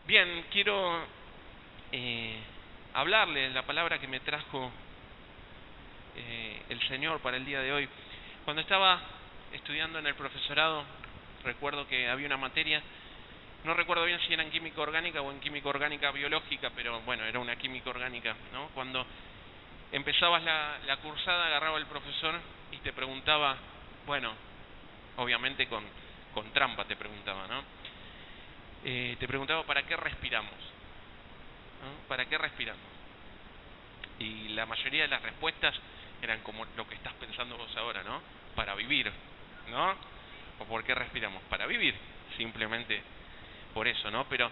Bien, quiero hablarle la palabra que me trajo el Señor para el día de hoy. Cuando estaba estudiando en el profesorado, recuerdo que había una materia, no recuerdo bien si era en química orgánica o en química orgánica biológica, pero bueno, era una química orgánica, ¿no? Cuando empezabas la cursada, agarraba el profesor y te preguntaba, bueno, obviamente con trampa te preguntaba, ¿no? Te preguntaba ¿para qué respiramos? ¿No? ¿Para qué respiramos? Y la mayoría de las respuestas eran como lo que estás pensando vos ahora, ¿no? Para vivir, ¿no? ¿O por qué respiramos? Para vivir, simplemente por eso, ¿no? Pero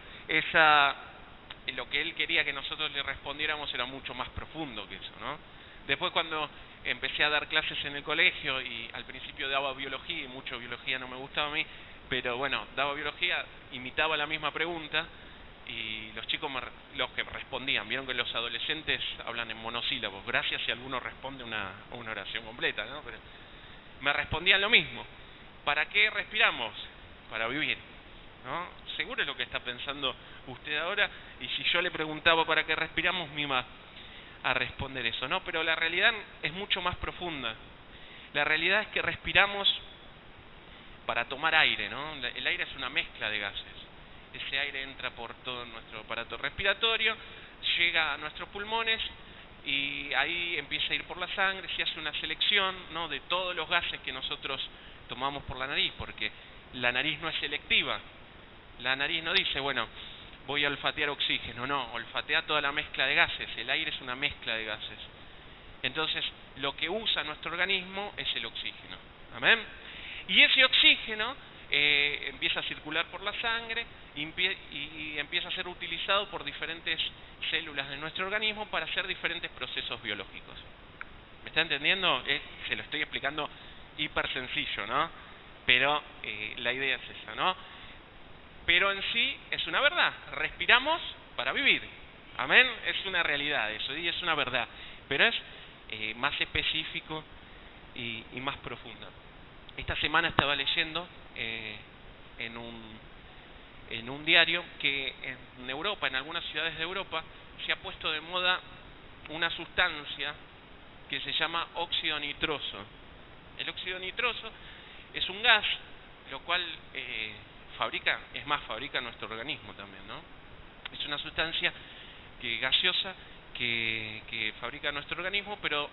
lo que él quería que nosotros le respondiéramos era mucho más profundo que eso, ¿no? Después cuando empecé a dar clases en el colegio y al principio daba biología y mucho biología no me gustaba a mí, pero bueno, daba biología, imitaba la misma pregunta y los chicos, los que respondían, vieron que los adolescentes hablan en monosílabos, gracias si alguno responde una oración completa, ¿no? Pero me respondían lo mismo. ¿Para qué respiramos? Para vivir, ¿no? Seguro es lo que está pensando usted ahora, y si yo le preguntaba para qué respiramos, me iba a responder eso, ¿no? Pero la realidad es mucho más profunda. La realidad es que respiramos para tomar aire, ¿no? El aire es una mezcla de gases. Ese aire entra por todo nuestro aparato respiratorio, llega a nuestros pulmones y ahí empieza a ir por la sangre, se hace una selección, ¿no?, de todos los gases que nosotros tomamos por la nariz, porque la nariz no es selectiva. La nariz no dice, bueno, voy a olfatear oxígeno, no, olfatea toda la mezcla de gases, el aire es una mezcla de gases. Entonces, lo que usa nuestro organismo es el oxígeno. ¿Amén? Y ese oxígeno empieza a circular por la sangre y empieza a ser utilizado por diferentes células de nuestro organismo para hacer diferentes procesos biológicos. ¿Me está entendiendo? Se lo estoy explicando hiper sencillo, ¿no? Pero la idea es esa, ¿no? Pero en sí es una verdad. Respiramos para vivir. Amén. Es una realidad eso y es una verdad. Pero es más específico y más profundo. Esta semana estaba leyendo en un diario que en Europa, en algunas ciudades de Europa, se ha puesto de moda una sustancia que se llama óxido nitroso. El óxido nitroso es un gas, lo cual fabrica nuestro organismo también, ¿no? Es una sustancia gaseosa que fabrica nuestro organismo, pero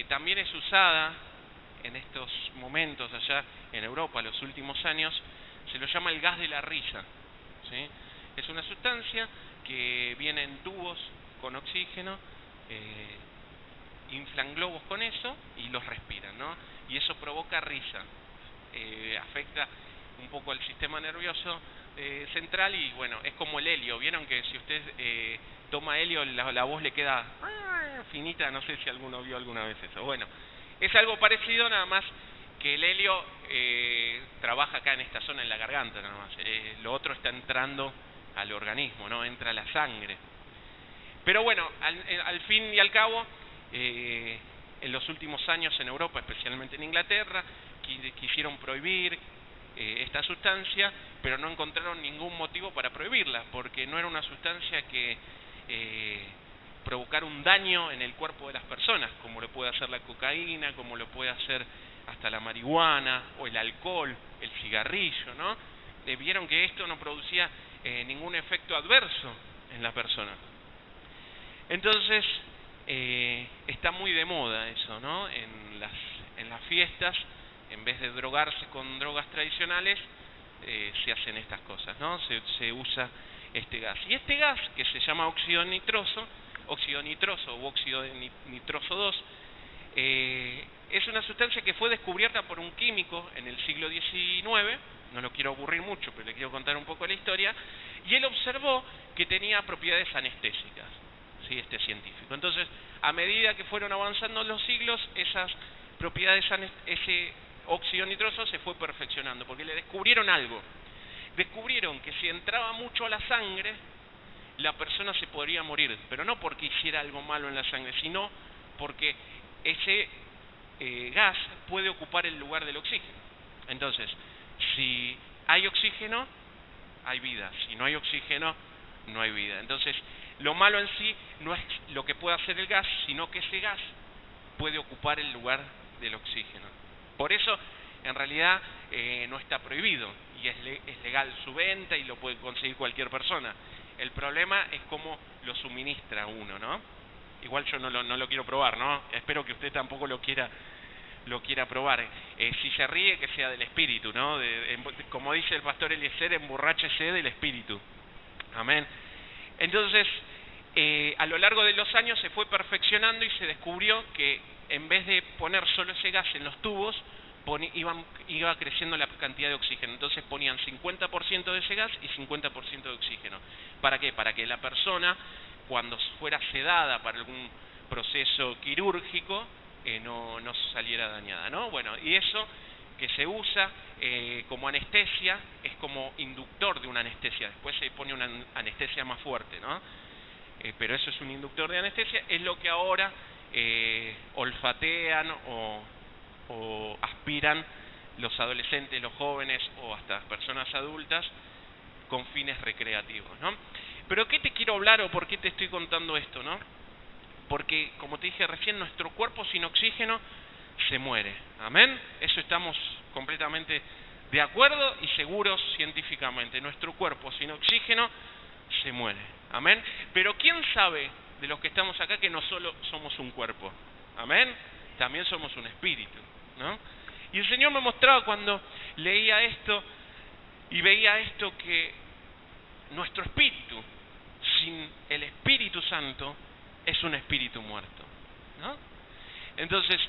también es usada en estos momentos allá en Europa, los últimos años, se lo llama el gas de la risa, ¿sí? Es una sustancia que viene en tubos con oxígeno, inflan globos con eso y los respiran, ¿no? Y eso provoca risa, afecta un poco al sistema nervioso central y bueno, es como el helio. Vieron que si usted toma helio la voz le queda finita, no sé si alguno vio alguna vez eso. Bueno, es algo parecido, nada más que el helio trabaja acá en esta zona, en la garganta nada más. Lo otro está entrando al organismo, ¿no? Entra a la sangre. Pero bueno, al fin y al cabo, en los últimos años en Europa, especialmente en Inglaterra, quisieron prohibir esta sustancia, pero no encontraron ningún motivo para prohibirla, porque no era una sustancia que provocara un daño en el cuerpo de las personas, como lo puede hacer la cocaína, como lo puede hacer hasta la marihuana o el alcohol, el cigarrillo, ¿no? Vieron que esto no producía ningún efecto adverso en la persona. Entonces, está muy de moda eso, ¿no? En las fiestas, en vez de drogarse con drogas tradicionales, se hacen estas cosas, ¿no? Se usa este gas. Y este gas, que se llama óxido nitroso o óxido de nitroso 2, es una sustancia que fue descubierta por un químico en el siglo XIX, no lo quiero aburrir mucho, pero le quiero contar un poco la historia, y él observó que tenía propiedades anestésicas, ¿sí? Este científico. Entonces, a medida que fueron avanzando los siglos, esas propiedades, ese óxido nitroso se fue perfeccionando, porque le descubrieron algo. Descubrieron que si entraba mucho a la sangre, la persona se podría morir, pero no porque hiciera algo malo en la sangre, sino porque ese gas puede ocupar el lugar del oxígeno. Entonces, si hay oxígeno, hay vida. Si no hay oxígeno, no hay vida. Entonces, lo malo en sí no es lo que puede hacer el gas, sino que ese gas puede ocupar el lugar del oxígeno. Por eso, en realidad, no está prohibido y es legal su venta y lo puede conseguir cualquier persona. El problema es cómo lo suministra uno, ¿no? Igual yo no lo quiero probar, ¿no? Espero que usted tampoco lo quiera probar. Si se ríe, que sea del espíritu, ¿no? Como dice el pastor Eliezer, emborráchese del espíritu. Amén. Entonces, a lo largo de los años se fue perfeccionando y se descubrió que en vez de poner solo ese gas en los tubos, iba creciendo la cantidad de oxígeno. Entonces ponían 50% de ese gas y 50% de oxígeno. ¿Para qué? Para que la persona, cuando fuera sedada para algún proceso quirúrgico, no saliera dañada, ¿no? Bueno, y eso que se usa como anestesia es como inductor de una anestesia. Después se pone una anestesia más fuerte, ¿no? Pero eso es un inductor de anestesia. Es lo que ahora olfatean o aspiran los adolescentes, los jóvenes o hasta personas adultas con fines recreativos, ¿no? Pero ¿qué te quiero hablar o por qué te estoy contando esto, no? Porque, como te dije recién, nuestro cuerpo sin oxígeno se muere. ¿Amén? Eso estamos completamente de acuerdo y seguros científicamente. Nuestro cuerpo sin oxígeno se muere. ¿Amén? Pero ¿quién sabe de los que estamos acá que no solo somos un cuerpo? ¿Amén? También somos un espíritu, ¿no? Y el Señor me mostraba cuando leía esto y veía esto que nuestro espíritu sin el Espíritu Santo es un espíritu muerto, ¿no? Entonces,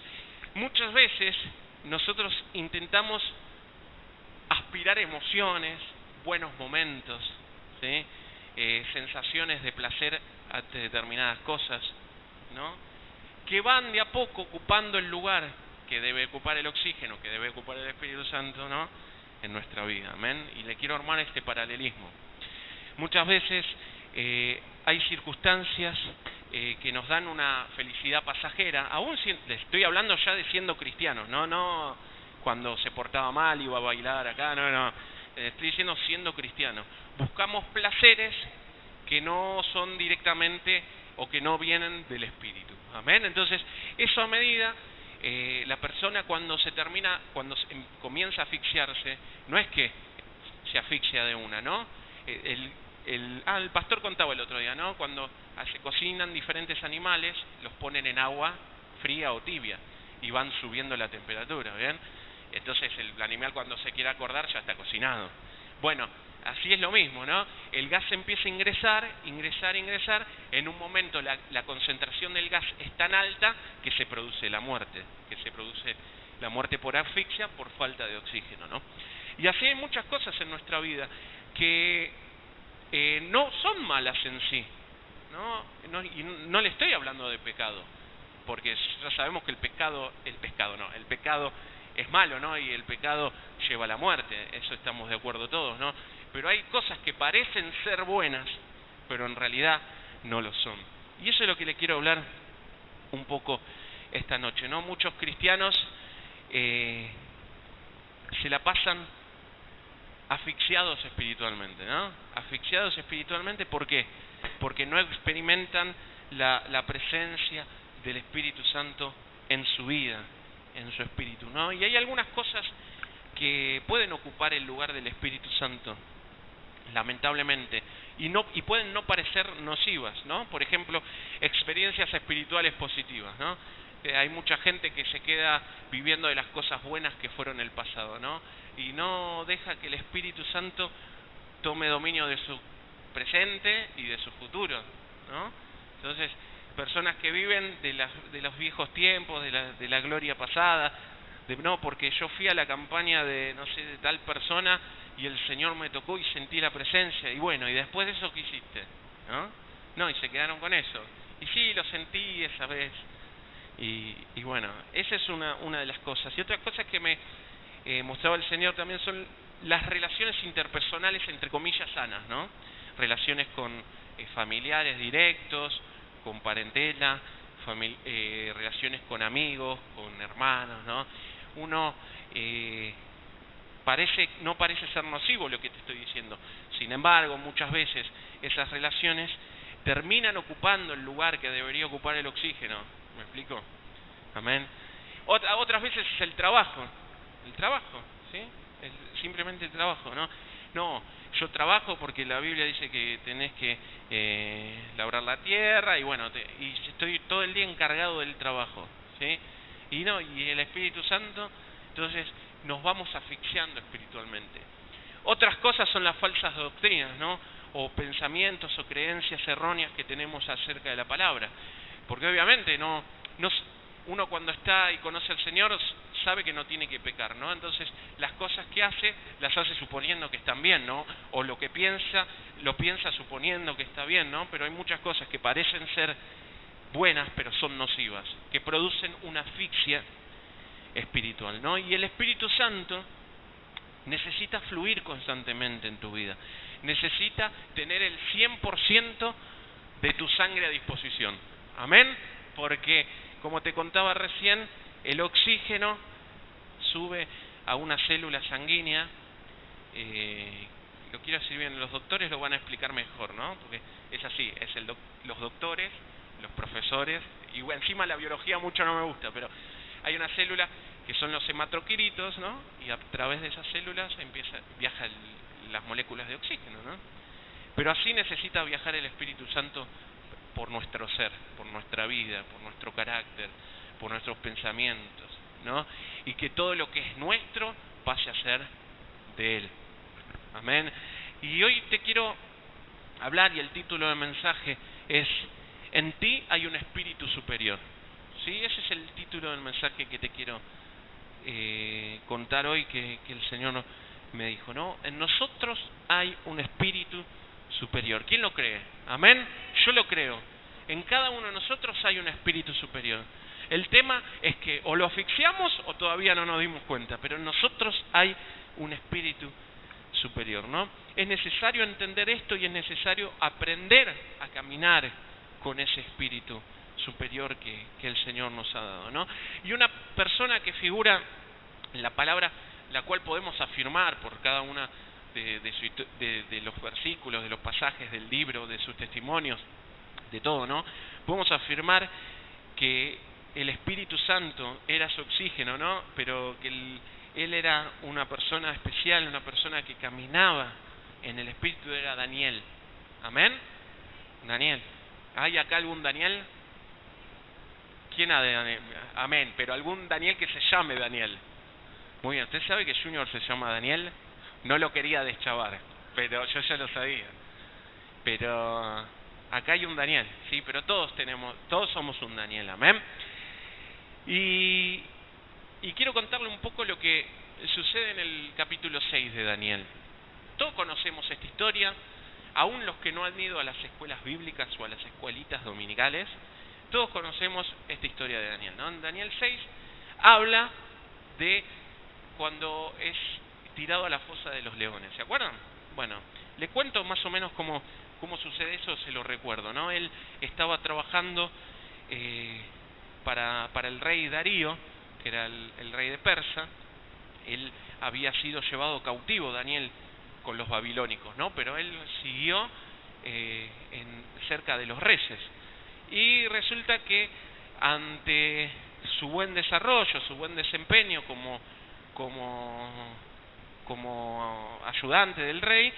muchas veces nosotros intentamos aspirar emociones, buenos momentos, ¿sí? Sensaciones de placer ante determinadas cosas, ¿no? Que van de a poco ocupando el lugar que debe ocupar el oxígeno, que debe ocupar el Espíritu Santo, ¿no? En nuestra vida, amén. Y le quiero armar este paralelismo. Muchas veces hay circunstancias que nos dan una felicidad pasajera, aún si, le estoy hablando ya de siendo cristianos, no cuando se portaba mal iba a bailar acá, no, estoy diciendo siendo cristiano. Buscamos placeres que no son directamente o que no vienen del Espíritu, amén. Entonces, eso a medida, la persona cuando comienza a asfixiarse, no es que se asfixia de una, ¿no? El pastor contaba el otro día, ¿no? Cuando se cocinan diferentes animales, los ponen en agua fría o tibia y van subiendo la temperatura, ¿bien? Entonces el animal cuando se quiere acordar ya está cocinado. Bueno, así es lo mismo, ¿no? El gas empieza a ingresar, en un momento la concentración del gas es tan alta que se produce la muerte, por asfixia, por falta de oxígeno, ¿no? Y así hay muchas cosas en nuestra vida que no son malas en sí, ¿no? Y no le estoy hablando de pecado, porque ya sabemos que el pecado es malo, ¿no? Y el pecado lleva a la muerte, eso estamos de acuerdo todos, ¿no? Pero hay cosas que parecen ser buenas, pero en realidad no lo son. Y eso es lo que le quiero hablar un poco esta noche, ¿no? Muchos cristianos se la pasan asfixiados espiritualmente, ¿no? Asfixiados espiritualmente, ¿por qué? Porque no experimentan la presencia del Espíritu Santo en su vida, en su espíritu, ¿no? Y hay algunas cosas que pueden ocupar el lugar del Espíritu Santo, lamentablemente, y pueden no parecer nocivas, ¿no? Por ejemplo, experiencias espirituales positivas, ¿no? Hay mucha gente que se queda viviendo de las cosas buenas que fueron en el pasado, ¿no? Y no deja que el Espíritu Santo tome dominio de su presente y de su futuro, ¿no? Entonces, personas que viven de los viejos tiempos, de la gloria pasada, no, porque yo fui a la campaña de, no sé, de tal persona y el Señor me tocó y sentí la presencia, y bueno, ¿y después de eso qué hiciste? No, y se quedaron con eso. Y sí, lo sentí esa vez. Y bueno, esa es una de las cosas. Y otra cosa que me mostraba el Señor también son las relaciones interpersonales, entre comillas, sanas, ¿no? Relaciones con familiares directos, con parentela, relaciones con amigos, con hermanos, ¿no? Uno no parece ser nocivo lo que te estoy diciendo. Sin embargo, muchas veces esas relaciones terminan ocupando el lugar que debería ocupar el oxígeno. ¿Me explico? Amén. Otras veces es el trabajo, ¿sí? Simplemente el trabajo, ¿no? No, yo trabajo porque la Biblia dice que tenés que labrar la tierra y bueno, y estoy todo el día encargado del trabajo, ¿sí? Y el Espíritu Santo, entonces nos vamos asfixiando espiritualmente. Otras cosas son las falsas doctrinas, ¿no? O pensamientos o creencias erróneas que tenemos acerca de la palabra. Porque obviamente uno cuando está y conoce al Señor sabe que no tiene que pecar, ¿no? Entonces las cosas que hace, las hace suponiendo que están bien, ¿no? O lo que piensa, lo piensa suponiendo que está bien, ¿no? Pero hay muchas cosas que parecen ser buenas, pero son nocivas, que producen una asfixia espiritual, ¿no? Y el Espíritu Santo necesita fluir constantemente en tu vida. Necesita tener el 100% de tu sangre a disposición. Amén. Porque, como te contaba recién, el oxígeno sube a una célula sanguínea. Lo quiero decir bien, los doctores lo van a explicar mejor, ¿no? Porque es así, los doctores, los profesores, y encima la biología mucho no me gusta, pero hay una célula que son los hematroquiritos, ¿no? Y a través de esas células viajan las moléculas de oxígeno, ¿no? Pero así necesita viajar el Espíritu Santo por nuestro ser, por nuestra vida, por nuestro carácter, por nuestros pensamientos, ¿no? Y que todo lo que es nuestro pase a ser de Él. Amén. Y hoy te quiero hablar, y el título del mensaje es: en ti hay un espíritu superior. ¿Sí? Ese es el título del mensaje que te quiero contar hoy, que el Señor me dijo, ¿no? En nosotros hay un espíritu superior. ¿Quién lo cree? Amén. Yo lo creo. En cada uno de nosotros hay un espíritu superior. El tema es que o lo asfixiamos o todavía no nos dimos cuenta, pero en nosotros hay un espíritu superior, ¿no? Es necesario entender esto y es necesario aprender a caminar con ese espíritu superior que el Señor nos ha dado, ¿no? Y una persona que figura en la palabra, la cual podemos afirmar por cada una de los versículos, de los pasajes del libro, de sus testimonios, de todo, ¿no? Podemos afirmar que el Espíritu Santo era su oxígeno, ¿no? Pero que él era una persona especial, una persona que caminaba en el Espíritu, era Daniel. ¿Amén? Daniel. ¿Hay acá algún Daniel? ¿Quién ha de Daniel? Amén, pero algún Daniel que se llame Daniel. Muy bien, ¿usted sabe que Junior se llama Daniel? No lo quería deschavar, pero yo ya lo sabía. Pero acá hay un Daniel, sí, pero todos somos un Daniel, amén. Y quiero contarle un poco lo que sucede en el capítulo 6 de Daniel. Todos conocemos esta historia, aún los que no han ido a las escuelas bíblicas o a las escuelitas dominicales, todos conocemos esta historia de Daniel, ¿no? En Daniel 6 habla de cuando es tirado a la fosa de los leones, ¿se acuerdan? Bueno, le cuento más o menos cómo sucede eso, se lo recuerdo, ¿no? Él estaba trabajando para el rey Darío, que era el rey de Persa. Él había sido llevado cautivo, Daniel, con los babilónicos, ¿no? Pero él siguió cerca de los reyes. Y resulta que ante su buen desarrollo, su buen desempeño como ayudante del rey,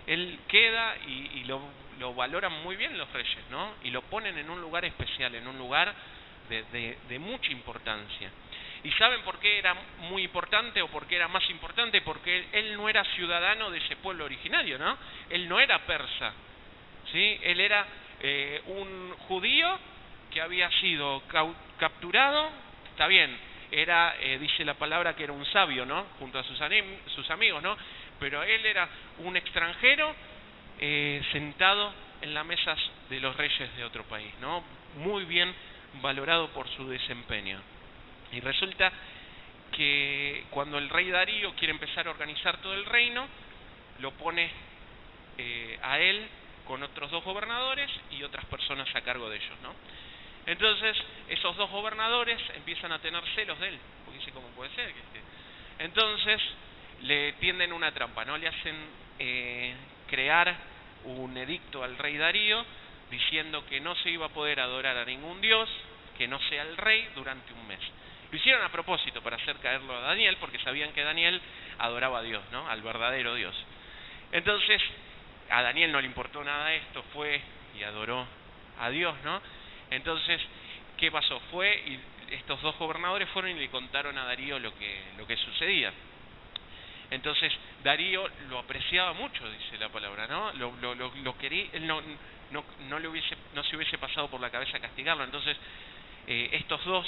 él queda y lo valoran muy bien los reyes, ¿no? Y lo ponen en un lugar especial, en un lugar de mucha importancia. ¿Y saben por qué era muy importante o por qué era más importante? Porque él no era ciudadano de ese pueblo originario, ¿no? Él no era persa, ¿sí? Él era un judío que había sido capturado, está bien, dice la palabra que era un sabio, ¿no? Junto a sus amigos, ¿no? Pero él era un extranjero sentado en las mesas de los reyes de otro país, ¿no? Muy bien valorado por su desempeño. Y resulta que cuando el rey Darío quiere empezar a organizar todo el reino, lo pone a él con otros 2 gobernadores y otras personas a cargo de ellos, ¿no? Entonces, esos 2 gobernadores empiezan a tener celos de él, porque dice, ¿cómo puede ser? Entonces, le tienden una trampa, ¿no? Le hacen crear un edicto al rey Darío diciendo que no se iba a poder adorar a ningún dios que no sea el rey durante un mes. Lo hicieron a propósito para hacer caerlo a Daniel, porque sabían que Daniel adoraba a Dios, ¿no? Al verdadero Dios. Entonces, a Daniel no le importó nada esto, fue y adoró a Dios, ¿no? Entonces, ¿qué pasó? Fue y estos dos gobernadores fueron y le contaron a Darío lo que sucedía. Entonces, Darío lo apreciaba mucho, dice la palabra, ¿no? Lo quería, él no se hubiese pasado por la cabeza castigarlo. Entonces, estos dos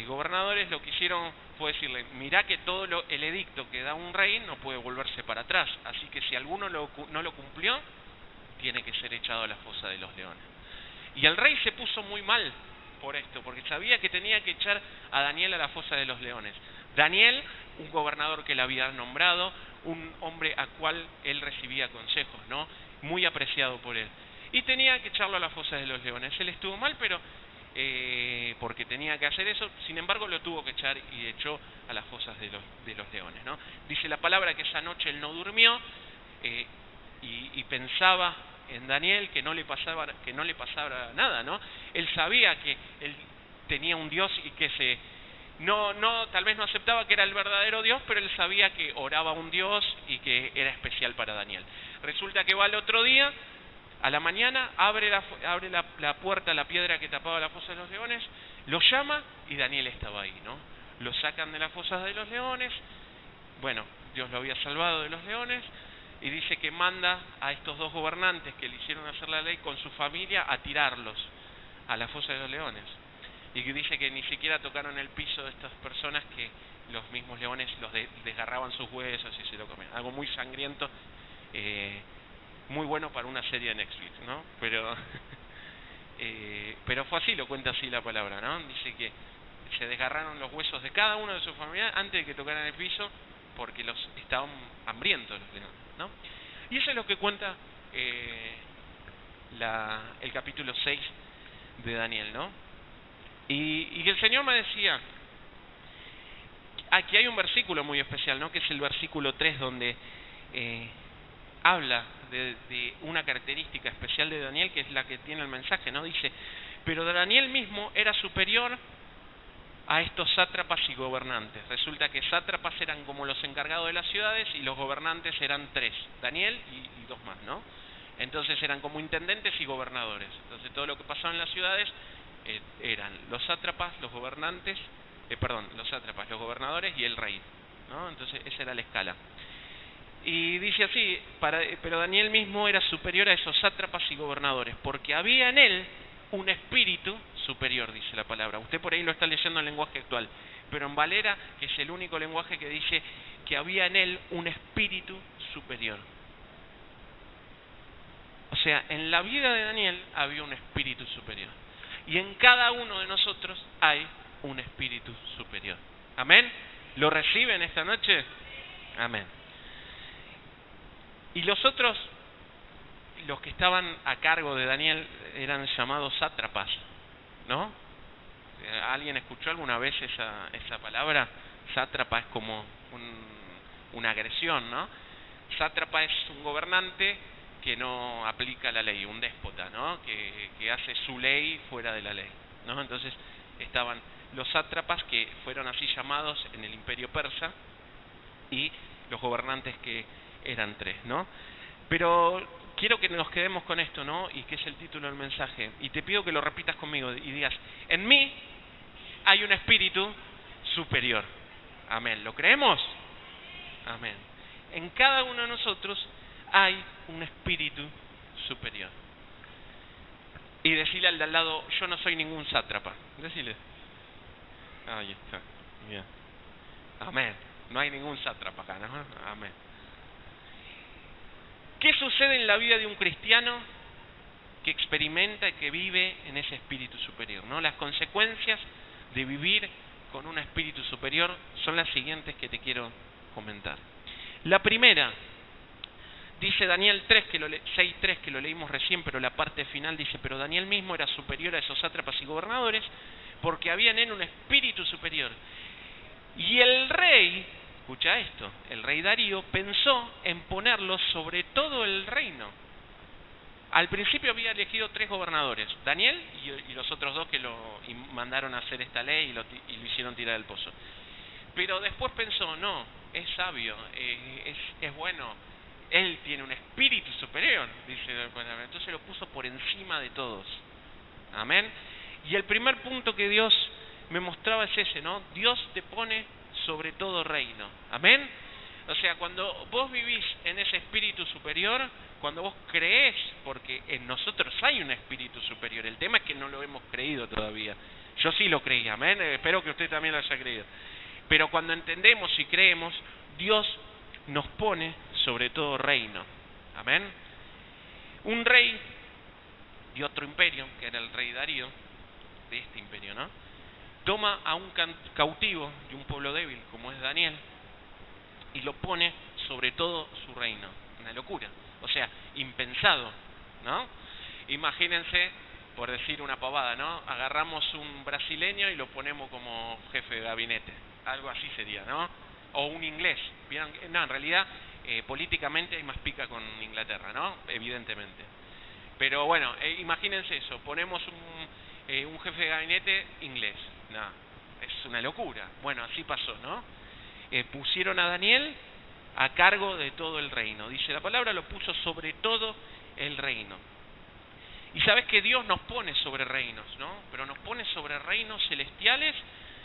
gobernadores lo que hicieron fue decirle: mirá que todo el edicto que da un rey no puede volverse para atrás, así que si alguno no lo cumplió, tiene que ser echado a la fosa de los leones. Y el rey se puso muy mal por esto, porque sabía que tenía que echar a Daniel a la fosa de los leones. Daniel, un gobernador que le había nombrado, un hombre a cual él recibía consejos, ¿no? Muy apreciado por él. Y tenía que echarlo a la fosa de los leones. Él estuvo mal, pero porque tenía que hacer eso, sin embargo lo tuvo que echar y echó a las fosas de los leones, ¿no? Dice la palabra que esa noche él no durmió y pensaba en Daniel, que no le pasaba nada, ¿no? Él sabía que él tenía un Dios y que tal vez no aceptaba que era el verdadero Dios, pero él sabía que oraba a un Dios y que era especial para Daniel. Resulta que va al otro día, a la mañana, abre la puerta, la piedra que tapaba la fosa de los leones, lo llama y Daniel estaba ahí, ¿no? Lo sacan de las fosas de los leones, bueno, Dios lo había salvado de los leones, y dice que manda a estos dos gobernantes que le hicieron hacer la ley con su familia a tirarlos a la fosa de los leones. Y que dice que ni siquiera tocaron el piso de estas personas, que los mismos leones los desgarraban sus huesos y se lo comían. Algo muy sangriento, muy bueno para una serie de Netflix, ¿no? Pero fue así, lo cuenta así la palabra, ¿no? Dice que se desgarraron los huesos de cada uno de sus familiares antes de que tocaran el piso, porque estaban hambrientos los leones, ¿no? Y eso es lo que cuenta el capítulo 6 de Daniel, ¿no? Y el Señor me decía, aquí hay un versículo muy especial, ¿no? Que es el versículo 3, donde habla de una característica especial de Daniel, que es la que tiene el mensaje, ¿no? Dice: pero Daniel mismo era superior a estos sátrapas y gobernantes. Resulta que sátrapas eran como los encargados de las ciudades y los gobernantes eran 3, Daniel y 2 más, ¿no? Entonces eran como intendentes y gobernadores. Entonces todo lo que pasaba en las ciudades eran los sátrapas, los gobernantes, los gobernadores y el rey, ¿no? Entonces esa era la escala. Y dice así: pero Daniel mismo era superior a esos sátrapas y gobernadores, porque había en él un espíritu superior, dice la palabra. Usted por ahí lo está leyendo en lenguaje actual, pero en Valera, que es el único lenguaje que dice que había en él un espíritu superior. O sea, en la vida de Daniel había un espíritu superior. Y en cada uno de nosotros hay un espíritu superior. ¿Amén? ¿Lo reciben esta noche? Amén. Y los otros, los que estaban a cargo de Daniel, eran llamados sátrapas, ¿no? ¿Alguien escuchó alguna vez esa palabra? Sátrapa es como una agresión, ¿no? Sátrapa es un gobernante que no aplica la ley, un déspota, ¿no? Que hace su ley fuera de la ley, ¿no? Entonces estaban los sátrapas, que fueron así llamados en el imperio persa, y los gobernantes, que eran 3, ¿no? Pero quiero que nos quedemos con esto, ¿no? Y que es el título del mensaje. Y te pido que lo repitas conmigo y digas: en mí hay un espíritu superior. Amén. ¿Lo creemos? Amén. En cada uno de nosotros hay un espíritu superior. Y decirle al de al lado: yo no soy ningún sátrapa. Decirle. Ahí está. Bien. Amén. No hay ningún sátrapa acá, ¿no? Amén. ¿Qué sucede en la vida de un cristiano que experimenta y que vive en ese espíritu superior, ¿no? Las consecuencias de vivir con un espíritu superior son las siguientes que te quiero comentar. La primera, dice Daniel 6:3, que lo leímos recién, pero la parte final dice: pero Daniel mismo era superior a esos sátrapas y gobernadores, porque había en él un espíritu superior. Y el rey escucha esto, el rey Darío pensó en ponerlo sobre todo el reino. Al principio había elegido 3 gobernadores, Daniel y los otros 2 que lo mandaron a hacer esta ley y lo hicieron tirar del pozo. Pero después pensó, no, es sabio, es bueno, él tiene un espíritu superior, dice la palabra. Entonces lo puso por encima de todos. Amén. Y el primer punto que Dios me mostraba es ese, ¿no? Dios te pone sobre todo reino. Amén. O sea, cuando vos vivís en ese espíritu superior, cuando vos creés, porque en nosotros hay un espíritu superior, el tema es que no lo hemos creído todavía. Yo sí lo creí, amén. Espero que usted también lo haya creído. Pero cuando entendemos y creemos, Dios nos pone sobre todo reino. Amén. Un rey de otro imperio, que era el rey Darío, de este imperio, ¿no? Toma a un cautivo de un pueblo débil, como es Daniel, y lo pone sobre todo su reino. Una locura. O sea, impensado, ¿no? Imagínense, por decir una pavada, ¿no? Agarramos un brasileño y lo ponemos como jefe de gabinete. Algo así sería, ¿no? O un inglés. ¿Vieron? No, en realidad, políticamente hay más pica con Inglaterra, ¿no? Evidentemente. Pero bueno, imagínense eso. Ponemos un jefe de gabinete inglés. No, es una locura. Bueno, así pasó, ¿no? Pusieron a Daniel a cargo de todo el reino. Dice la palabra, lo puso sobre todo el reino. Y sabes que Dios nos pone sobre reinos, ¿no? Pero nos pone sobre reinos celestiales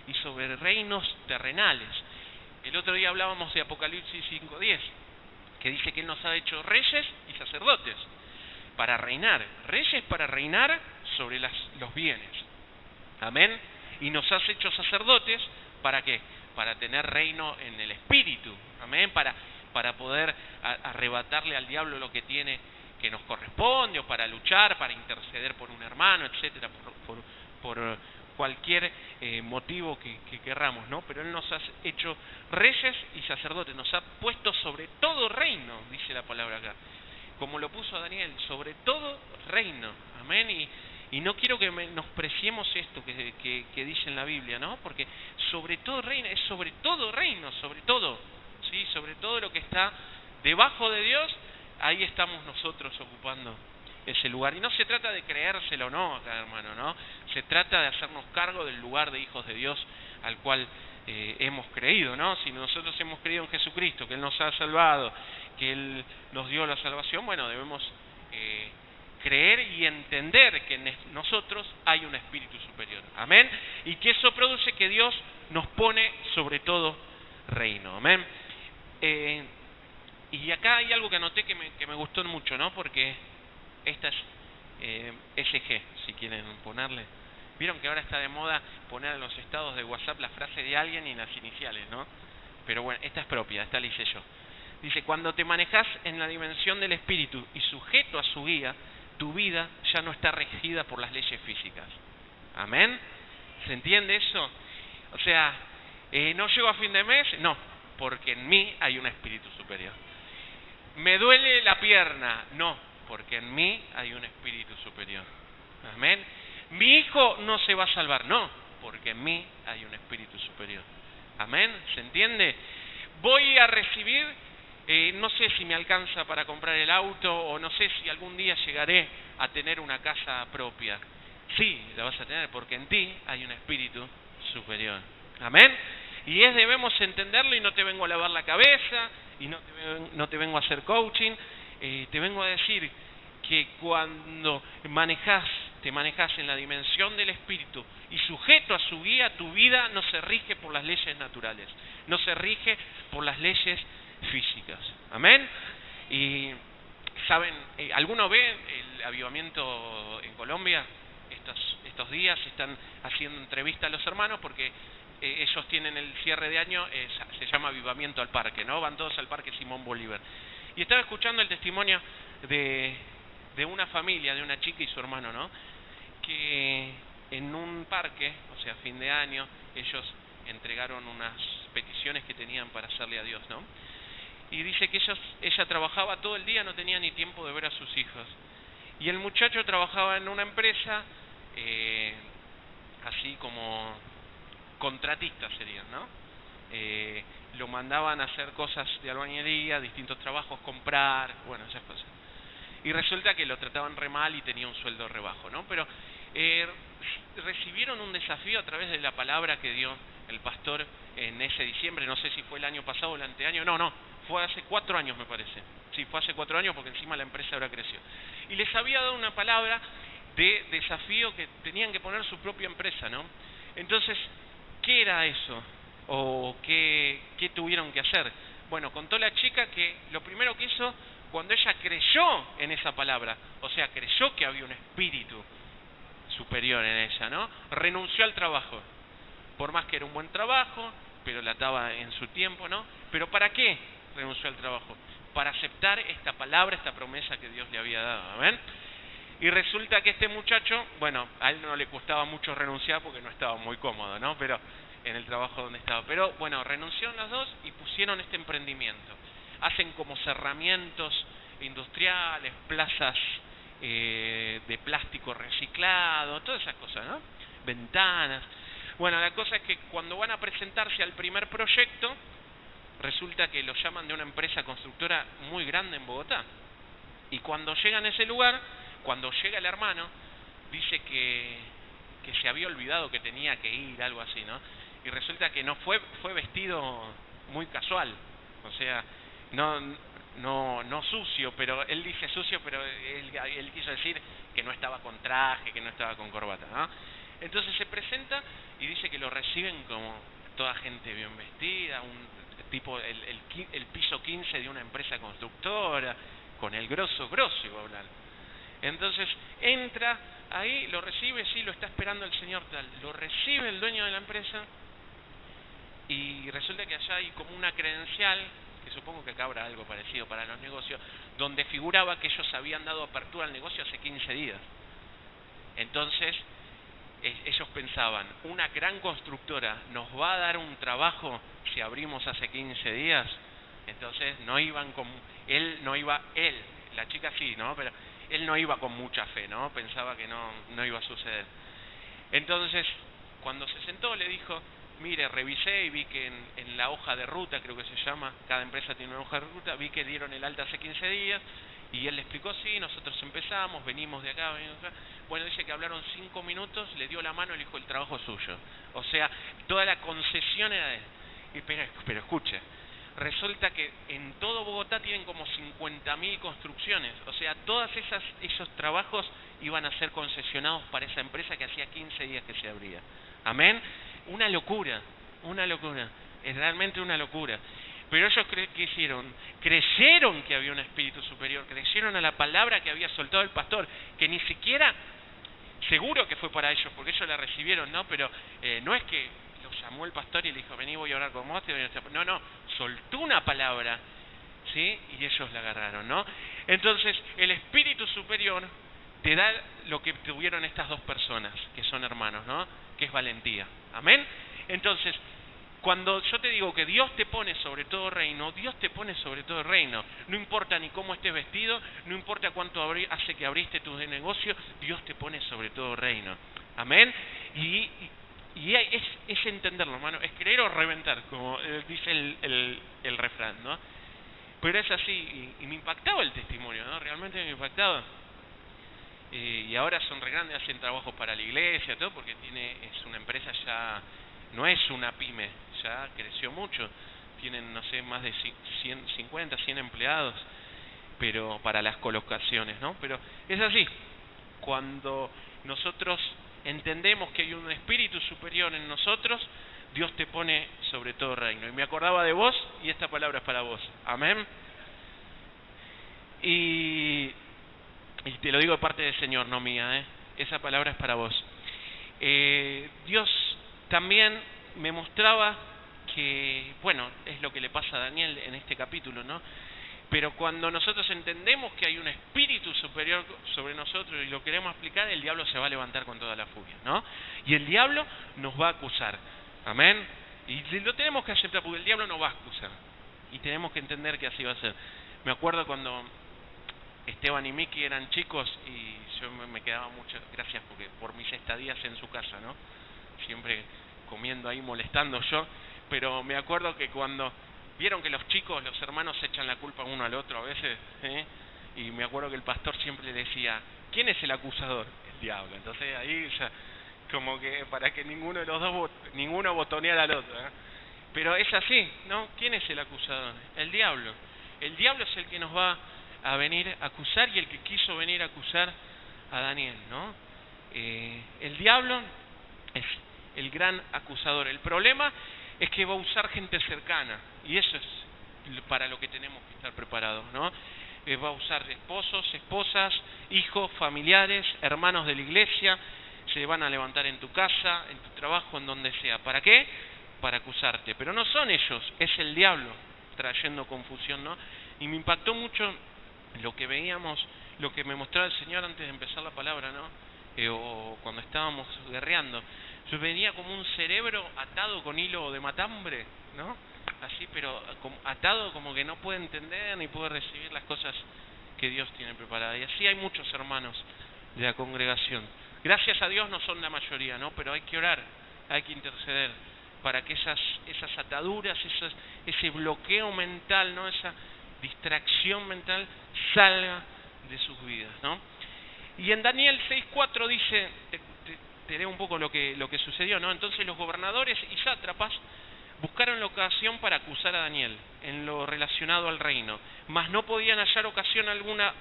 y sobre reinos terrenales. El otro día hablábamos de Apocalipsis 5:10, que dice que Él nos ha hecho reyes y sacerdotes para reinar. Reyes para reinar sobre los bienes. Amén. Y nos has hecho sacerdotes, ¿para qué? Para tener reino en el espíritu. Amén. Para poder arrebatarle al diablo lo que tiene, que nos corresponde, o para luchar, para interceder por un hermano, etcétera, por cualquier motivo que querramos, ¿no? Pero Él nos ha hecho reyes y sacerdotes, nos ha puesto sobre todo reino, dice la palabra acá, como lo puso a Daniel, sobre todo reino. Amén. Y no quiero que menospreciemos esto que dice en la Biblia, ¿no? Porque sobre todo reino, es sobre todo reino, sobre todo, ¿sí? Sobre todo lo que está debajo de Dios, ahí estamos nosotros ocupando ese lugar. Y no se trata de creérselo o no, hermano, ¿no? Se trata de hacernos cargo del lugar de hijos de Dios al cual hemos creído, ¿no? Si nosotros hemos creído en Jesucristo, que Él nos ha salvado, que Él nos dio la salvación, bueno, debemos creer y entender que en nosotros hay un espíritu superior. Amén. Y que eso produce que Dios nos pone sobre todo reino. Amén. Y acá hay algo que anoté que me gustó mucho, ¿no? Porque esta es SG, si quieren ponerle. Vieron que ahora está de moda poner en los estados de WhatsApp la frase de alguien y las iniciales, ¿no? Pero bueno, esta es propia, esta la hice yo. Dice, cuando te manejas en la dimensión del espíritu y sujeto a su guía, tu vida ya no está regida por las leyes físicas. ¿Amén? ¿Se entiende eso? O sea, ¿no llego a fin de mes? No, porque en mí hay un espíritu superior. ¿Me duele la pierna? No, porque en mí hay un espíritu superior. Amén. ¿Mi hijo no se va a salvar? No, porque en mí hay un espíritu superior. Amén. ¿Se entiende? Voy a recibir, no sé si me alcanza para comprar el auto, o no sé si algún día llegaré a tener una casa propia. Sí, la vas a tener, porque en ti hay un espíritu superior. Amén. Y debemos entenderlo, y no te vengo a lavar la cabeza, y no te vengo a hacer coaching, te vengo a decir que cuando te manejas en la dimensión del espíritu y sujeto a su guía, tu vida no se rige por las leyes naturales, no se rige por las leyes físicas. Amén. Y saben, ¿alguno ve el avivamiento en Colombia? Estos días están haciendo entrevistas a los hermanos porque ellos tienen el cierre de año, se llama Avivamiento al Parque, ¿no? Van todos al Parque Simón Bolívar. Y estaba escuchando el testimonio de una familia, de una chica y su hermano, ¿no? Que en un parque, o sea, a fin de año, ellos entregaron unas peticiones que tenían para hacerle a Dios, ¿no? Y dice que ella trabajaba todo el día, no tenía ni tiempo de ver a sus hijos. Y el muchacho trabajaba en una empresa, así como contratistas serían, ¿no? lo mandaban a hacer cosas de albañilería, distintos trabajos, comprar, bueno, esas cosas. Y resulta que lo trataban re mal y tenía un sueldo re bajo, ¿no? Pero recibieron un desafío a través de la palabra que dio el pastor en ese diciembre, no sé si fue el año pasado o el anteaño, no, fue hace 4 años me parece. Sí, fue hace 4 años porque encima la empresa ahora creció. Y les había dado una palabra de desafío que tenían que poner su propia empresa, ¿no? Entonces, ¿qué era eso? ¿O qué tuvieron que hacer? Bueno, contó la chica que lo primero que hizo, cuando ella creyó en esa palabra, o sea, creyó que había un espíritu superior en ella, ¿no? Renunció al trabajo, por más que era un buen trabajo, pero la ataba en su tiempo, ¿no? ¿Pero para qué renunció al trabajo? Para aceptar esta palabra, esta promesa que Dios le había dado, ¿amén? Y resulta que este muchacho, bueno, a él no le costaba mucho renunciar porque no estaba muy cómodo, ¿no? Pero en el trabajo donde estaba. Pero bueno, renunciaron las dos y pusieron este emprendimiento. Hacen como cerramientos industriales, plazas de plástico reciclado, todas esas cosas, ¿no? Ventanas. Bueno, la cosa es que cuando van a presentarse al primer proyecto, resulta que lo llaman de una empresa constructora muy grande en Bogotá. Y cuando llegan a ese lugar, cuando llega el hermano, dice que se había olvidado que tenía que ir, algo así, ¿no? Y resulta que no fue vestido muy casual, o sea, no sucio, pero él dice sucio, pero él quiso decir que no estaba con traje, que no estaba con corbata, ¿no? Entonces se presenta y dice que lo reciben como toda gente bien vestida, un tipo el piso 15 de una empresa constructora, con el grosso iba a hablar. Entonces entra ahí, lo recibe, sí, lo está esperando el señor tal, lo recibe el dueño de la empresa y resulta que allá hay como una credencial, que supongo que acá habrá algo parecido para los negocios, donde figuraba que ellos habían dado apertura al negocio hace 15 días. Entonces ellos pensaban, una gran constructora nos va a dar un trabajo si abrimos hace 15 días. Entonces no iban con él, la chica sí, ¿no? Pero él no iba con mucha fe, ¿no? Pensaba que no iba a suceder. Entonces, cuando se sentó le dijo, mire, revisé y vi que en la hoja de ruta, creo que se llama, cada empresa tiene una hoja de ruta, vi que dieron el alta hace 15 días, y él le explicó, sí, nosotros empezamos, venimos de acá, venimos de acá. Bueno, dice que hablaron 5 minutos, le dio la mano y le dijo, el trabajo es suyo. O sea, toda la concesión era de él. Pero escuche, resulta que en todo Bogotá tienen como 50.000 construcciones, o sea, todos esos trabajos iban a ser concesionados para esa empresa que hacía 15 días que se abría. Amén. Una locura, es realmente una locura. Pero ellos ¿qué hicieron? Creyeron que había un espíritu superior, creyeron a la palabra que había soltado el pastor, que ni siquiera, seguro que fue para ellos, porque ellos la recibieron, ¿no? Pero no es que lo llamó el pastor y le dijo, vení, voy a orar con vos. No, soltó una palabra, ¿sí? Y ellos la agarraron, ¿no? Entonces, el espíritu superior te da lo que tuvieron estas dos personas, que son hermanos, ¿no? Que es valentía. Amén. Entonces, cuando yo te digo que Dios te pone sobre todo reino, Dios te pone sobre todo reino. No importa ni cómo estés vestido, no importa cuánto hace que abriste tu negocio, Dios te pone sobre todo reino. Amén. Y es entenderlo, hermano, es creer o reventar, como dice el refrán, ¿no? Pero es así, y me impactaba el testimonio, ¿no? Realmente me impactaba. Y ahora son re grandes, hacen trabajos para la iglesia, todo, porque es una empresa ya, no es una pyme, ya creció mucho, tienen, no sé, más de 50, 100 empleados, pero para las colocaciones, ¿no? Pero es así, cuando nosotros entendemos que hay un espíritu superior en nosotros, Dios te pone sobre todo reino. Y me acordaba de vos, y esta palabra es para vos. Amén. Y te lo digo de parte del Señor, no mía, esa palabra es para vos. Dios también me mostraba que, bueno, es lo que le pasa a Daniel en este capítulo, ¿no? Pero cuando nosotros entendemos que hay un espíritu superior sobre nosotros y lo queremos explicar, el diablo se va a levantar con toda la furia, ¿no? Y el diablo nos va a acusar. Amén. Y lo tenemos que aceptar porque el diablo nos va a acusar. Y tenemos que entender que así va a ser. Me acuerdo cuando Esteban y Miki eran chicos y yo me quedaba mucho, gracias por mis estadías en su casa, ¿no? Siempre comiendo ahí, molestando yo, pero me acuerdo que cuando vieron que los chicos, los hermanos se echan la culpa uno al otro a veces, y me acuerdo que el pastor siempre le decía, ¿quién es el acusador? El diablo. Entonces ahí ya, como que para que ninguno de los dos, ninguno botoneara al otro, Pero es así, ¿no? ¿Quién es el acusador? El diablo. El diablo es el que nos va a venir a acusar y el que quiso venir a acusar a Daniel, ¿no? El diablo es el gran acusador. El problema es que va a usar gente cercana y eso es para lo que tenemos que estar preparados, ¿no? Va a usar esposos, esposas, hijos, familiares, hermanos de la iglesia, se van a levantar en tu casa, en tu trabajo, en donde sea. ¿Para qué? Para acusarte. Pero no son ellos, es el diablo trayendo confusión, ¿no? Y me impactó mucho lo que veíamos, lo que me mostraba el Señor antes de empezar la palabra, ¿no? O cuando estábamos guerreando. Yo venía como un cerebro atado con hilo de matambre, ¿no? Así, pero atado como que no puede entender ni puede recibir las cosas que Dios tiene preparadas. Y así hay muchos hermanos de la congregación. Gracias a Dios no son la mayoría, ¿no? Pero hay que orar, hay que interceder para que esas ataduras, ese bloqueo mental, ¿no? Esa distracción mental salga de sus vidas, ¿no? Y en Daniel 6:4 dice, te leo un poco lo que sucedió, ¿no? Entonces los gobernadores y sátrapas buscaron la ocasión para acusar a Daniel en lo relacionado al reino, mas no podían hallar ocasión alguna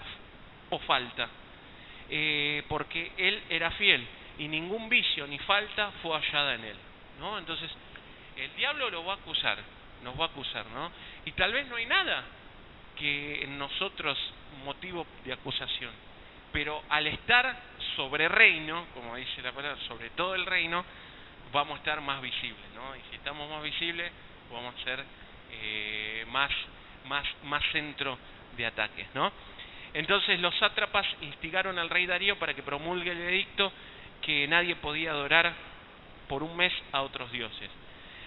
o falta, porque él era fiel y ningún vicio ni falta fue hallada en él, ¿no? Entonces el diablo lo va a acusar, nos va a acusar, ¿no? Y tal vez no hay nada que en nosotros motivo de acusación, pero al estar sobre reino, como dice la palabra, sobre todo el reino, vamos a estar más visibles, ¿no? Y si estamos más visibles, vamos a ser más centro de ataques, ¿no? Entonces los sátrapas instigaron al rey Darío para que promulgue el edicto que nadie podía adorar por un mes a otros dioses.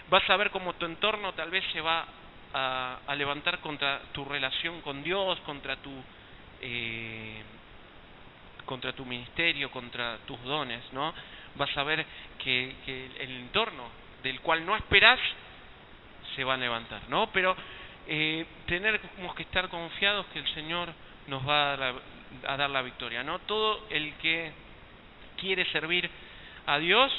Vas a ver cómo tu entorno tal vez se va a levantar contra tu relación con Dios, contra tu ministerio, contra tus dones, ¿no? Vas a ver que el entorno del cual no esperás se va a levantar, ¿no? Pero tenemos que estar confiados que el Señor nos va a dar la victoria, ¿no? Todo el que quiere servir a Dios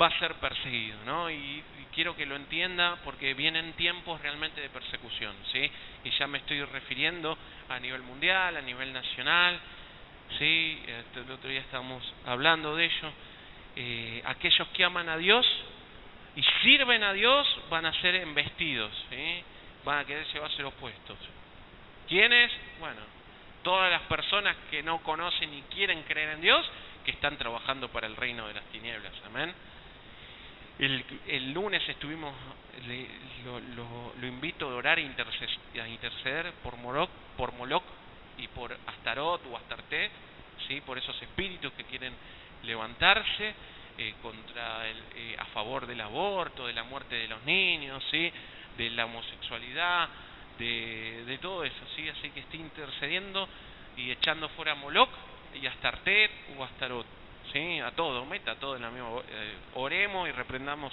va a ser perseguido, ¿no? Y quiero que lo entienda porque vienen tiempos realmente de persecución, ¿sí? Y ya me estoy refiriendo a nivel mundial, a nivel nacional, ¿sí? El otro día estábamos hablando de ello. Aquellos que aman a Dios y sirven a Dios van a ser embestidos, ¿sí? Van a querer llevarse los puestos. ¿Quiénes? Bueno, todas las personas que no conocen ni quieren creer en Dios, que están trabajando para el reino de las tinieblas, amén. El lunes estuvimos, lo invito a orar e a interceder por Moloch y por Astarot o Astarte, ¿sí? Por esos espíritus que quieren levantarse a favor del aborto, de la muerte de los niños, ¿sí? De la homosexualidad, de todo eso, ¿sí? Así que estoy intercediendo y echando fuera a Moloch y a Astarte o Astarot, ¿sí? A todo, meta todo en la misma, oremos y reprendamos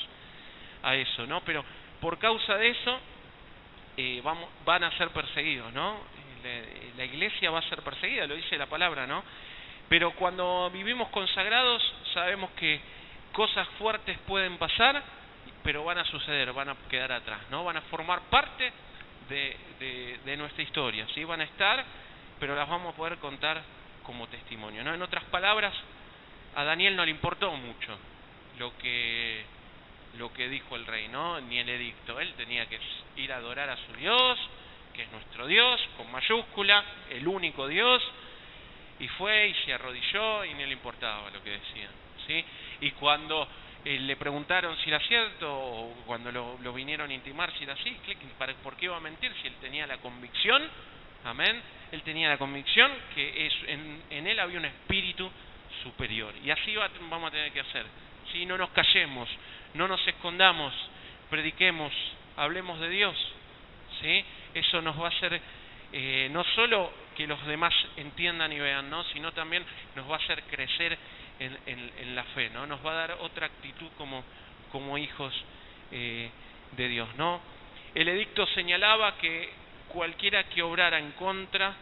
a eso, ¿no? Pero por causa de eso van a ser perseguidos, ¿no? La iglesia va a ser perseguida, lo dice la palabra, ¿no? Pero cuando vivimos consagrados sabemos que cosas fuertes pueden pasar, pero van a suceder, van a quedar atrás, ¿no? Van a formar parte de nuestra historia, ¿sí? Van a estar, pero las vamos a poder contar como testimonio, ¿no? En otras palabras, a Daniel no le importó mucho lo que dijo el rey, ¿no? Ni el edicto. Él tenía que ir a adorar a su Dios, que es nuestro Dios, con mayúscula, el único Dios, y fue y se arrodilló y no le importaba lo que decían, ¿sí? Y cuando le preguntaron si era cierto, o cuando lo vinieron a intimar si era así, ¿por qué iba a mentir si él tenía la convicción? Amén. Él tenía la convicción que en él había un espíritu superior. Y así vamos a tener que hacer. ¿Sí? No nos callemos, no nos escondamos, prediquemos, hablemos de Dios, ¿sí? Eso nos va a hacer no solo que los demás entiendan y vean, ¿no? Sino también nos va a hacer crecer en la fe, ¿no? Nos va a dar otra actitud como hijos de Dios, ¿no? El edicto señalaba que cualquiera que obrara en contra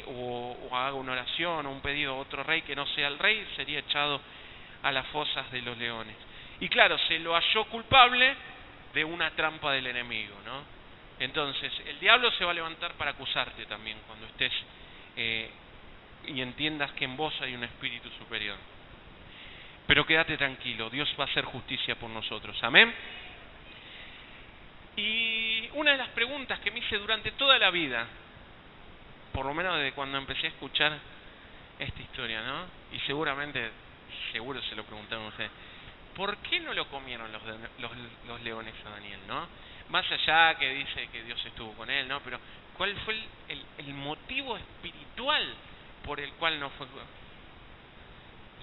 o haga una oración o un pedido a otro rey que no sea el rey, sería echado a las fosas de los leones. Y claro, se lo halló culpable de una trampa del enemigo, ¿no? Entonces, el diablo se va a levantar para acusarte también cuando estés y entiendas que en vos hay un espíritu superior. Pero quédate tranquilo, Dios va a hacer justicia por nosotros. Amén. Y una de las preguntas que me hice durante toda la vida, por lo menos desde cuando empecé a escuchar esta historia, ¿no? Y seguro se lo preguntaron ustedes, ¿por qué no lo comieron los leones a Daniel, no? Más allá que dice que Dios estuvo con él, ¿no? Pero ¿cuál fue el motivo espiritual por el cual no fue?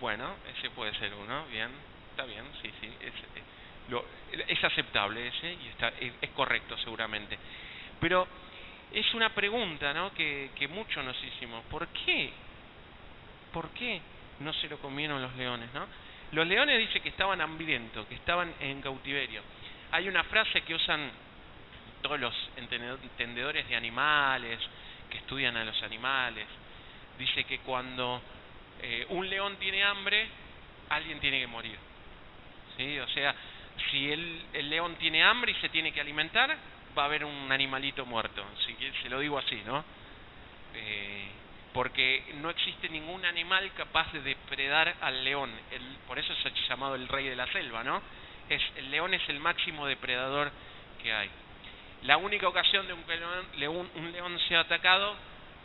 Bueno, ese puede ser uno, bien, está bien, sí, es aceptable ese y es correcto seguramente. Pero es una pregunta, ¿no? que muchos nos hicimos. ¿Por qué? ¿Por qué no se lo comieron los leones, no? Los leones dice que estaban hambrientos, que estaban en cautiverio. Hay una frase que usan todos los entendedores de animales, que estudian a los animales. Dice que cuando un león tiene hambre, alguien tiene que morir, ¿sí? O sea, si el león tiene hambre y se tiene que alimentar, va a haber un animalito muerto, si se lo digo así, ¿no? Porque no existe ningún animal capaz de depredar al león. Por eso es llamado el rey de la selva, ¿no? El león es el máximo depredador que hay. La única ocasión de un león sea atacado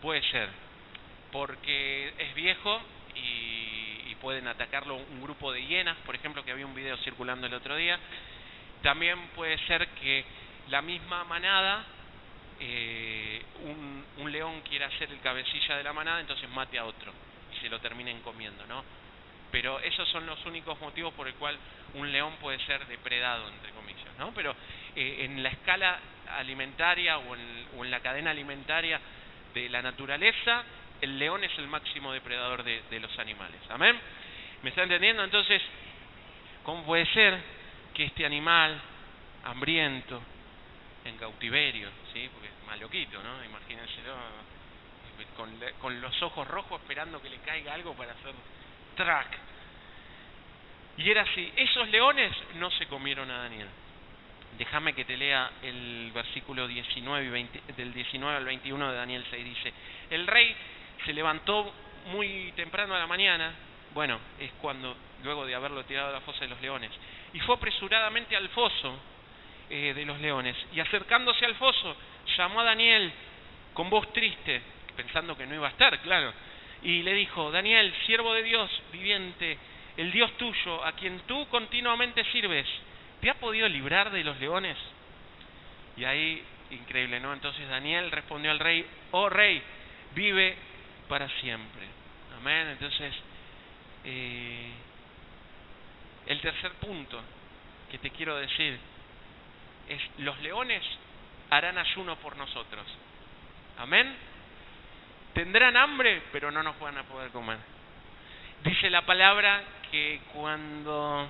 puede ser porque es viejo y pueden atacarlo un grupo de hienas, por ejemplo, que había un video circulando el otro día. También puede ser que la misma manada, un león quiera ser el cabecilla de la manada, entonces mate a otro y se lo terminen comiendo, ¿no? Pero esos son los únicos motivos por el cual un león puede ser depredado, entre comillas, ¿no? Pero en la escala alimentaria o en la cadena alimentaria de la naturaleza, el león es el máximo depredador de los animales. ¿Amén? ¿Me está entendiendo? Entonces, ¿cómo puede ser que este animal hambriento, en cautiverio, ¿sí? Porque es más loquito, ¿no? Imagínenselo con los ojos rojos esperando que le caiga algo para hacer track. Y era así. Esos leones no se comieron a Daniel. Déjame que te lea el versículo 19 y 20, del 19 al 21 de Daniel 6. Dice: el rey se levantó muy temprano a la mañana, bueno, es cuando, luego de haberlo tirado a la fosa de los leones, y fue apresuradamente al foso de los leones, y acercándose al foso, llamó a Daniel con voz triste, pensando que no iba a estar, claro, y le dijo: Daniel, siervo de Dios viviente, el Dios tuyo, a quien tú continuamente sirves, ¿te ha podido librar de los leones? Y ahí, increíble, ¿no? Entonces Daniel respondió al rey: oh rey, vive para siempre. Amén. Entonces, el tercer punto que te quiero decir es: los leones harán ayuno por nosotros. Amén. Tendrán hambre, pero no nos van a poder comer. Dice la palabra que cuando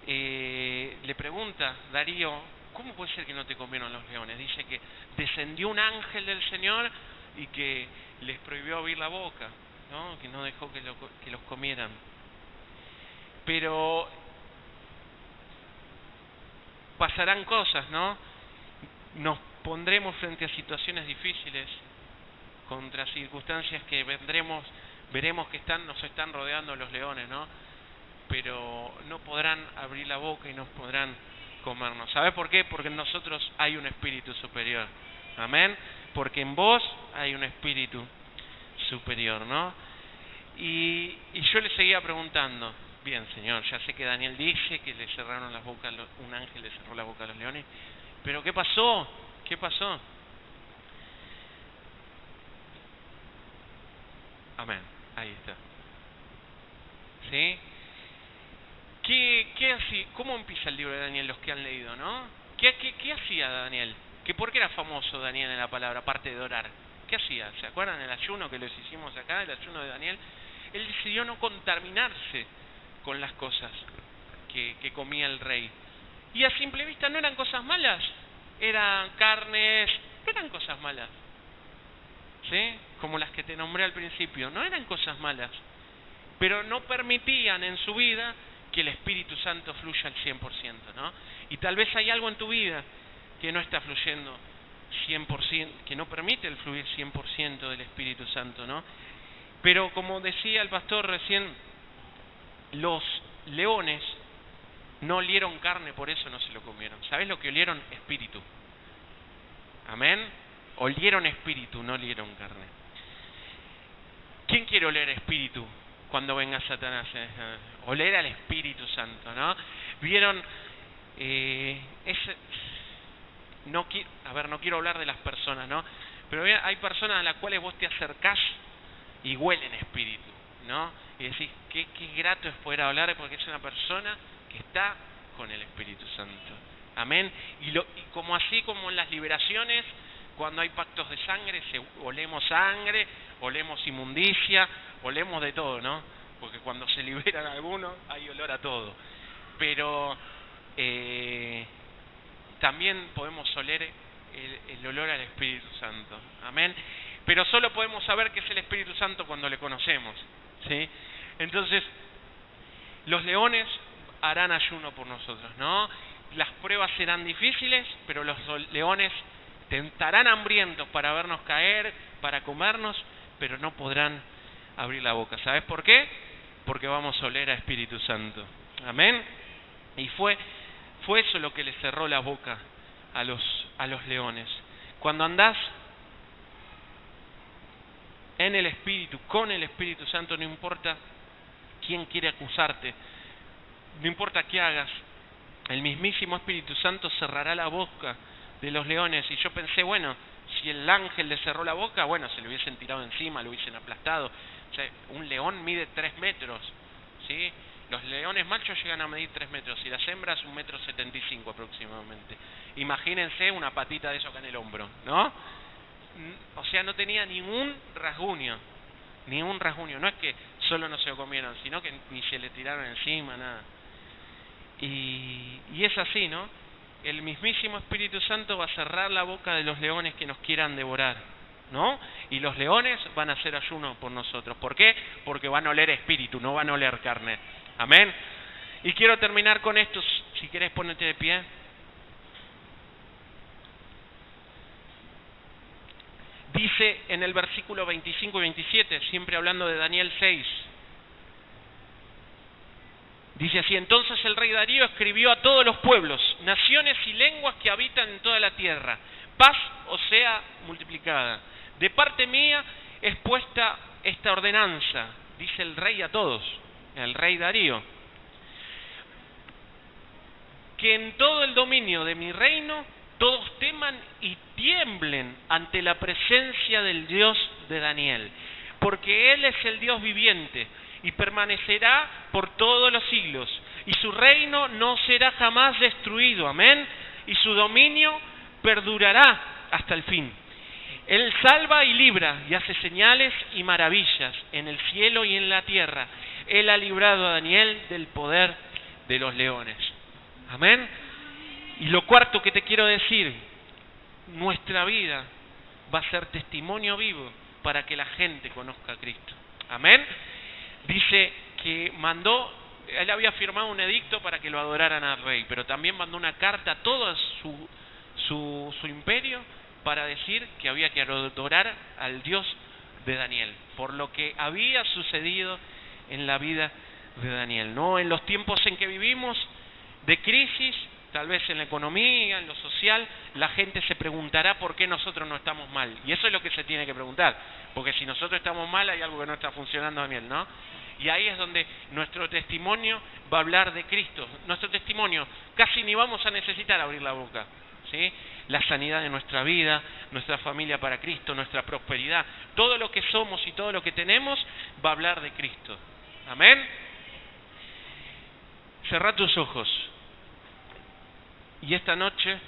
le pregunta Darío: ¿cómo puede ser que no te comieron los leones? Dice que descendió un ángel del Señor y que les prohibió abrir la boca, ¿no? Que no dejó que los comieran. Pero pasarán cosas, ¿no? Nos pondremos frente a situaciones difíciles, contra circunstancias que veremos que nos están rodeando los leones, ¿no? Pero no podrán abrir la boca y no podrán comernos. ¿Sabes por qué? Porque en nosotros hay un espíritu superior. Amén. Porque en vos hay un espíritu superior, ¿no? Y yo le seguía preguntando: bien, Señor, ya sé que Daniel dice que le cerraron las bocas, un ángel le cerró la boca a los leones, pero ¿qué pasó? ¿Qué pasó? Amén. Ahí está. ¿Sí? ¿Qué hacía? ¿Cómo empieza el libro de Daniel, los que han leído, no? ¿Qué hacía Daniel? ¿Por qué era famoso Daniel en la palabra, aparte de orar? ¿Qué hacía? ¿Se acuerdan el ayuno que les hicimos acá, el ayuno de Daniel? Él decidió no contaminarse con las cosas que comía el rey. Y a simple vista no eran cosas malas, eran carnes, no eran cosas malas, ¿sí? Como las que te nombré al principio, no eran cosas malas, pero no permitían en su vida que el Espíritu Santo fluya al 100%, ¿no? Y tal vez hay algo en tu vida que no está fluyendo 100%, que no permite el fluir 100% del Espíritu Santo, ¿no? Pero como decía el pastor recién, los leones no olieron carne, por eso no se lo comieron. ¿Sabes lo que olieron? Espíritu. Amén. Olieron espíritu, no olieron carne. ¿Quién quiere oler espíritu cuando venga Satanás? Oler al Espíritu Santo, ¿no? Vieron, no quiero hablar de las personas, ¿no? Pero hay personas a las cuales vos te acercás y huelen espíritu, ¿no? Y decís, qué grato es poder hablar porque es una persona que está con el Espíritu Santo. Amén. Y como así como en las liberaciones, cuando hay pactos de sangre, olemos sangre, olemos inmundicia, olemos de todo, ¿no? Porque cuando se liberan algunos hay olor a todo. Pero también podemos oler el olor al Espíritu Santo. Amén. Pero solo podemos saber que es el Espíritu Santo cuando le conocemos, ¿sí? Entonces, los leones harán ayuno por nosotros, ¿no? Las pruebas serán difíciles, pero los leones tentarán hambrientos para vernos caer, para comernos, pero no podrán abrir la boca. ¿Sabes por qué? Porque vamos a oler a Espíritu Santo. Amén. Y fue eso lo que le cerró la boca a los leones. Cuando andás en el Espíritu, con el Espíritu Santo, no importa quién quiere acusarte, no importa qué hagas, el mismísimo Espíritu Santo cerrará la boca de los leones. Y yo pensé, bueno, si el ángel le cerró la boca, bueno, se le hubiesen tirado encima, lo hubiesen aplastado. O sea, un león mide 3 metros, ¿sí? Los leones machos llegan a medir 3 metros y las hembras 1,75 m aproximadamente. Imagínense una patita de eso acá en el hombro, ¿no? O sea, no tenía ningún rasguño. No es que solo no se lo comieron, sino que ni se le tiraron encima, nada. Y es así, ¿no? El mismísimo Espíritu Santo va a cerrar la boca de los leones que nos quieran devorar, ¿no? Y los leones van a hacer ayuno por nosotros. ¿Por qué? Porque van a oler espíritu, no van a oler carne. Amén. Y quiero terminar con esto. Si querés ponerte de pie. Dice en el versículo 25 y 27, siempre hablando de Daniel 6. Dice así: entonces el rey Darío escribió a todos los pueblos, naciones y lenguas que habitan en toda la tierra: paz os sea multiplicada. De parte mía es puesta esta ordenanza, dice el rey a todos, el rey Darío, que en todo el dominio de mi reino todos teman y tiemblen ante la presencia del Dios de Daniel, porque Él es el Dios viviente y permanecerá por todos los siglos, y su reino no será jamás destruido, amén, y su dominio perdurará hasta el fin. Él salva y libra y hace señales y maravillas en el cielo y en la tierra. Él ha librado a Daniel del poder de los leones. Amén. Y lo cuarto que te quiero decir, nuestra vida va a ser testimonio vivo para que la gente conozca a Cristo. Amén. Dice que él había firmado un edicto para que lo adoraran al rey, pero también mandó una carta a todo su imperio para decir que había que adorar al Dios de Daniel, por lo que había sucedido en la vida de Daniel, ¿no? En los tiempos en que vivimos de crisis, tal vez en la economía, en lo social, la gente se preguntará por qué nosotros no estamos mal. Y eso es lo que se tiene que preguntar, porque si nosotros estamos mal hay algo que no está funcionando bien, ¿no? Y ahí es donde nuestro testimonio va a hablar de Cristo. Nuestro testimonio casi ni vamos a necesitar abrir la boca, ¿sí? La sanidad de nuestra vida, nuestra familia para Cristo, nuestra prosperidad, todo lo que somos y todo lo que tenemos va a hablar de Cristo. Amén. Cerrá tus ojos. Y esta noche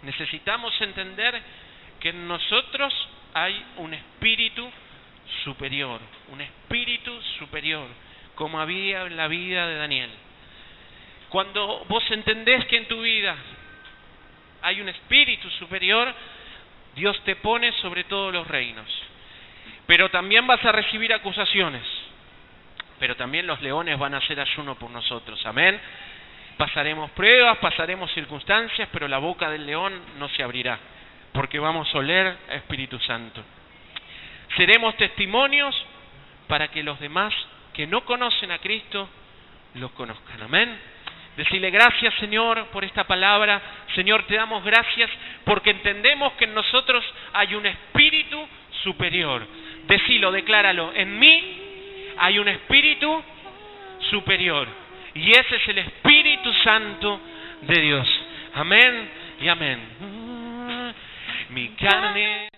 necesitamos entender que en nosotros hay un espíritu superior, como había en la vida de Daniel. Cuando vos entendés que en tu vida hay un espíritu superior, Dios te pone sobre todos los reinos. Pero también vas a recibir acusaciones. Pero también los leones van a hacer ayuno por nosotros. Amén. Pasaremos pruebas, pasaremos circunstancias, pero la boca del león no se abrirá, porque vamos a oler a Espíritu Santo. Seremos testimonios para que los demás que no conocen a Cristo los conozcan. Amén. Decirle gracias, Señor, por esta palabra. Señor, te damos gracias porque entendemos que en nosotros hay un espíritu superior. Decilo, decláralo. En mí hay un espíritu superior. Y ese es el Espíritu Santo de Dios. Amén y amén. Mi carne